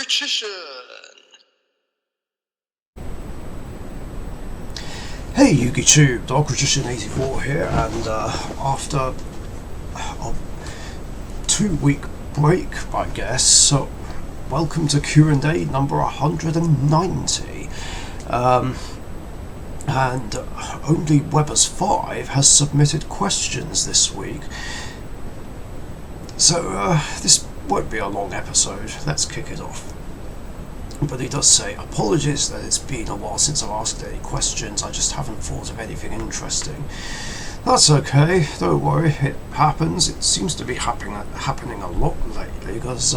Richician. Hey YouTube, Richician84 here, and after a 2-week break, I guess, so welcome to Q&A number 190. And only Webbers5 has submitted questions this week. So this won't be a long episode, let's kick it off. But he does say, apologies that it's been a while since I've asked any questions, I just haven't thought of anything interesting. That's okay, don't worry, it happens. It seems to be happening a lot lately, because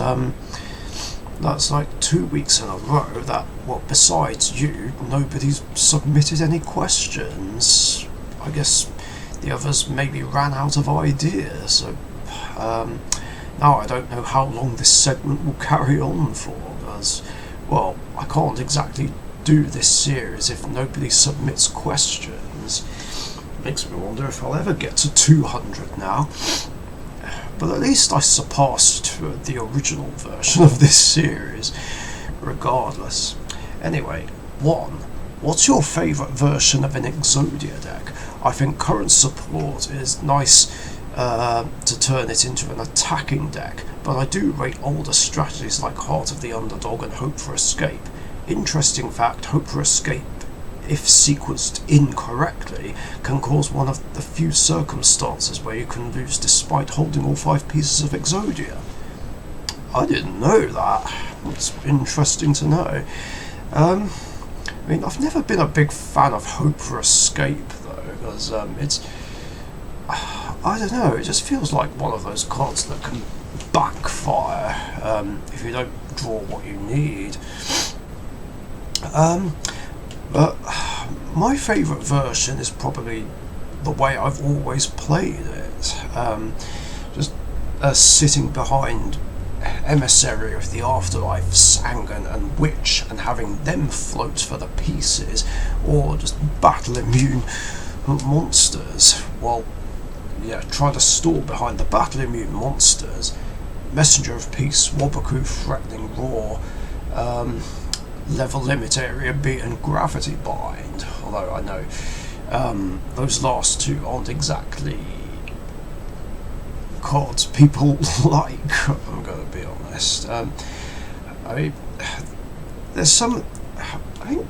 that's like 2 weeks in a row that, well, besides you, nobody's submitted any questions. I guess the others maybe ran out of ideas, so now I don't know how long this segment will carry on for, because, well, I can't exactly do this series if nobody submits questions. Makes me wonder if I'll ever get to 200 now. But at least I surpassed the original version of this series, regardless. Anyway, 1. What's your favourite version of an Exodia deck? I think current support is nice to turn it into an attacking deck, but I do rate older strategies like Heart of the Underdog and Hope for Escape. Interesting fact, Hope for Escape, if sequenced incorrectly, can cause one of the few circumstances where you can lose despite holding all 5 pieces of Exodia. I didn't know that. It's interesting to know. I mean, I've never been a big fan of Hope for Escape, though, because it's... I don't know, it just feels like one of those cards that can backfire if you don't draw what you need. But my favourite version is probably the way I've always played it. Just sitting behind Emissary of the Afterlife, Sangan and Witch, and having them float for the pieces, or just battle immune monsters. Well, yeah, try to stall behind the battle immune monsters. Messenger of Peace, Wabaku, Threatening Roar, Level Limit Area B, and Gravity Bind. Although I know those last two aren't exactly cards people like, I'm going to be honest. I mean, there's some... I think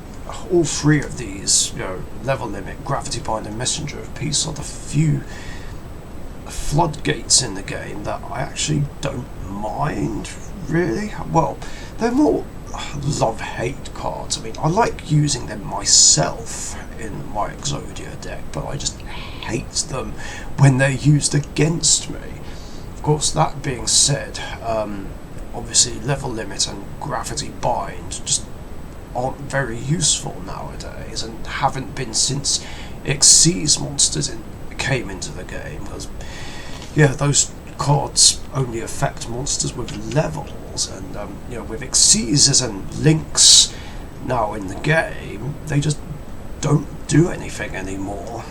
all 3 of these, you know, Level Limit, Gravity Bind and Messenger of Peace, are the few floodgates in the game that I actually don't mind, really. Well, they're more love-hate cards. I mean, I like using them myself in my Exodia deck, but I just hate them when they're used against me. Of course, that being said, obviously Level Limit and Gravity Bind just aren't very useful nowadays, and haven't been since Xyz monsters came into the game, because yeah, those cards only affect monsters with levels, and you know, with Xyzes and Links now in the game, they just don't do anything anymore.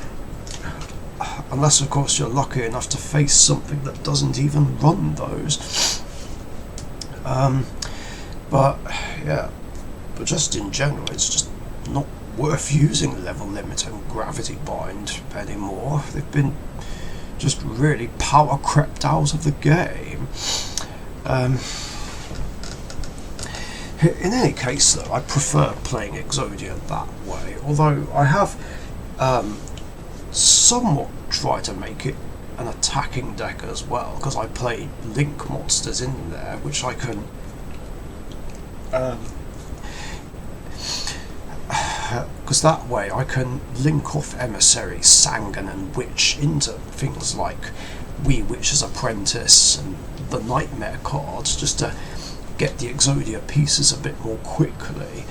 Unless, of course, you're lucky enough to face something that doesn't even run those. But yeah, but just in general, it's just not worth using Level Limit and Gravity Bind anymore. They've been just really power crept out of the game. In any case, though, I prefer playing Exodia that way, although I have somewhat tried to make it an attacking deck as well, because I play Link monsters in there, which I can because that way I can link off Emissary, Sangan and Witch into things like Wee Witch's Apprentice and the Nightmare cards, just to get the Exodia pieces a bit more quickly.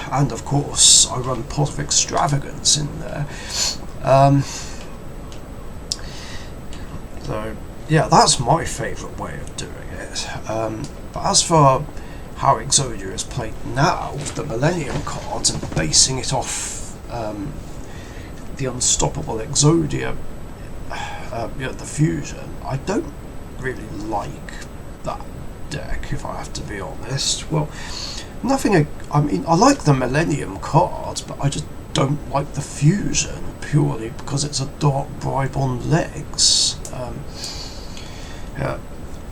And of course I run Pot of Extravagance in there. So yeah, that's my favourite way of doing it. But as for how Exodia is played now with the Millennium cards and basing it off the Unstoppable Exodia, the fusion, I don't really like that deck, if I have to be honest. Well, nothing. I mean, I like the Millennium cards, but I just don't like the Fusion purely because it's a Dark Bribe on legs.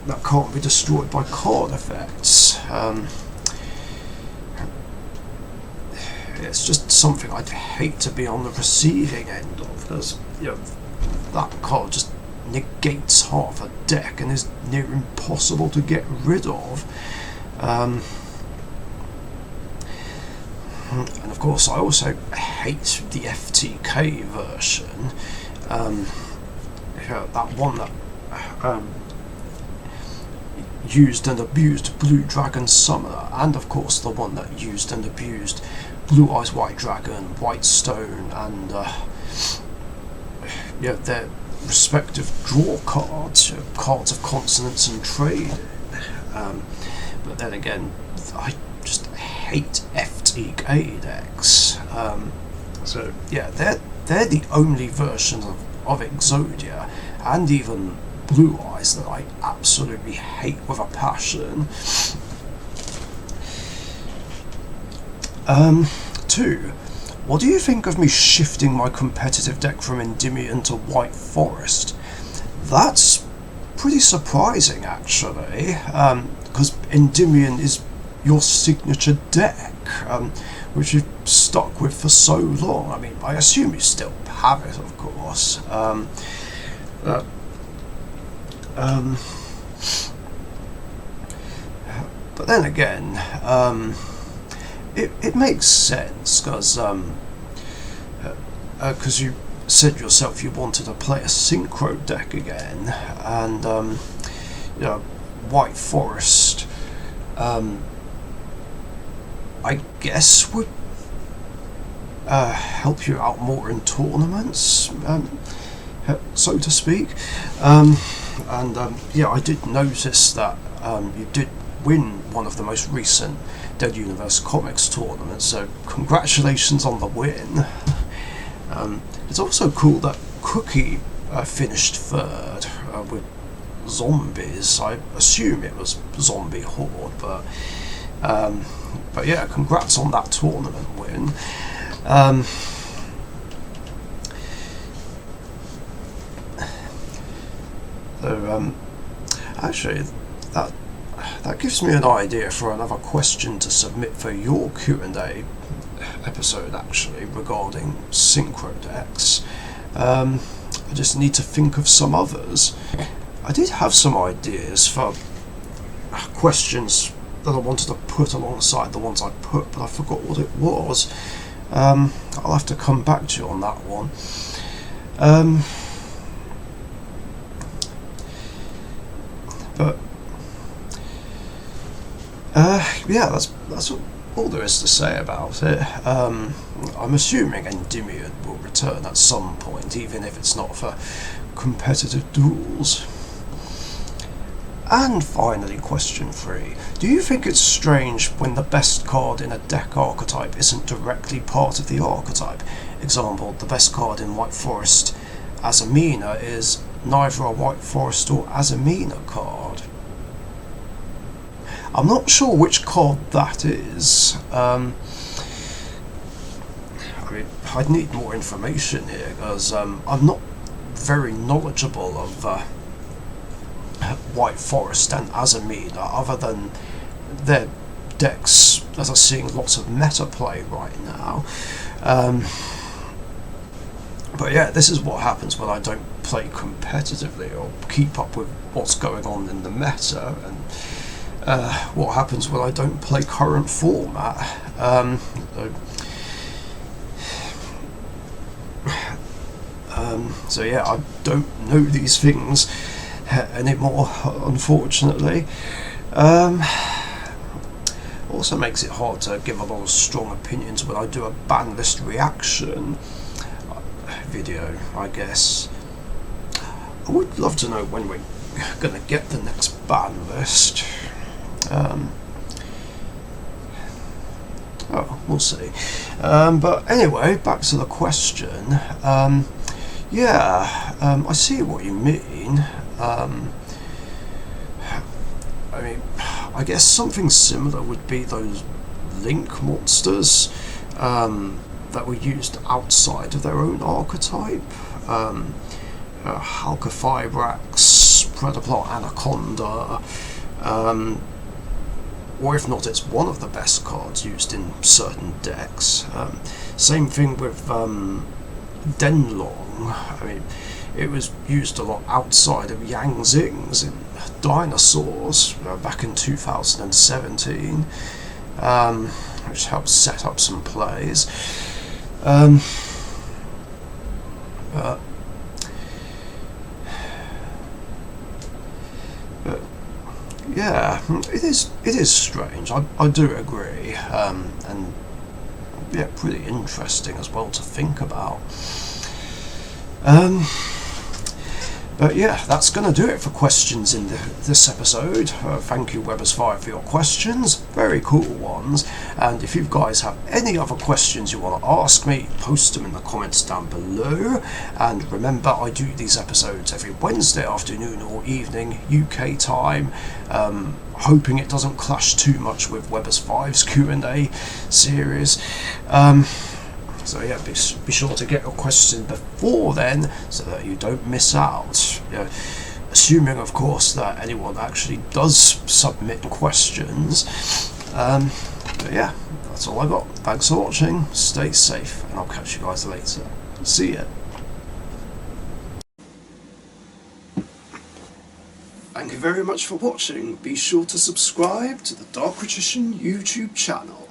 That can't be destroyed by card effects. It's just something I'd hate to be on the receiving end of, because that card just negates half a deck and is near impossible to get rid of. And of course, I also hate the FTK version. That one that used and abused Blue Dragon Summoner, and of course the one that used and abused Blue Eyes White Dragon, White Stone, and their respective draw cards, cards of consonance and trading. But then again, I just hate FTK decks. So yeah, they're the only versions of Exodia, and even Blue Eyes, that I absolutely hate with a passion. 2. What do you think of me shifting my competitive deck from Endymion to White Forest? That's pretty surprising, actually, because Endymion is your signature deck, which you've stuck with for so long. I mean, I assume you still have it, of course. But then again, it makes sense, because you said yourself you wanted to play a synchro deck again, and White Forest, I guess would help you out more in tournaments, so to speak. I did notice that you did win one of the most recent Dead Universe Comics tournaments, so congratulations on the win. It's also cool that Cookie finished third with Zombies. I assume it was Zombie Horde, but yeah, congrats on that tournament win. Actually, that gives me an idea for another question to submit for your Q&A episode, actually, regarding synchro decks. I just need to think of some others. I did have some ideas for questions that I wanted to put alongside the ones I put, but I forgot what it was. I'll have to come back to you on that one. But yeah, that's all there is to say about it. I'm assuming Endymion will return at some point, even if it's not for competitive duels. And finally, question 3. Do you think it's strange when the best card in a deck archetype isn't directly part of the archetype? Example, the best card in White Forest Azamina is neither a White Forest or Azamina card. I'm not sure which card that is. I mean, I'd need more information here, because I'm not very knowledgeable of White Forest and Azamina, other than their decks that are seeing lots of meta play right now. But yeah, this is what happens when I don't play competitively or keep up with what's going on in the meta, and what happens when I don't play current format. So yeah, I don't know these things anymore, unfortunately. Also makes it hard to give a lot of strong opinions when I do a ban list reaction video, I guess. I would love to know when we're gonna get the next ban list. We'll see. But anyway, back to the question. I see what you mean. I mean, I guess something similar would be those link monsters that were used outside of their own archetype. Halqifibrax, Predaplot Anaconda, or if not, it's one of the best cards used in certain decks. Same thing with Denlong. I mean, it was used a lot outside of Yang Zings in Dinosaurs back in 2017, which helped set up some plays. Yeah, it is strange. I do agree, and yeah, pretty interesting as well to think about. But yeah, that's going to do it for questions in this episode. Thank you, Webbers5, for your questions. Very cool ones. And if you guys have any other questions you want to ask me, post them in the comments down below. And remember, I do these episodes every Wednesday afternoon or evening, UK time. Hoping it doesn't clash too much with Webbers5's Q&A series. So yeah, be sure to get your question before then, so that you don't miss out. Assuming, of course, that anyone actually does submit questions. But yeah, that's all I got. Thanks for watching. Stay safe, and I'll catch you guys later. See ya. Thank you very much for watching. Be sure to subscribe to the Richician YouTube channel.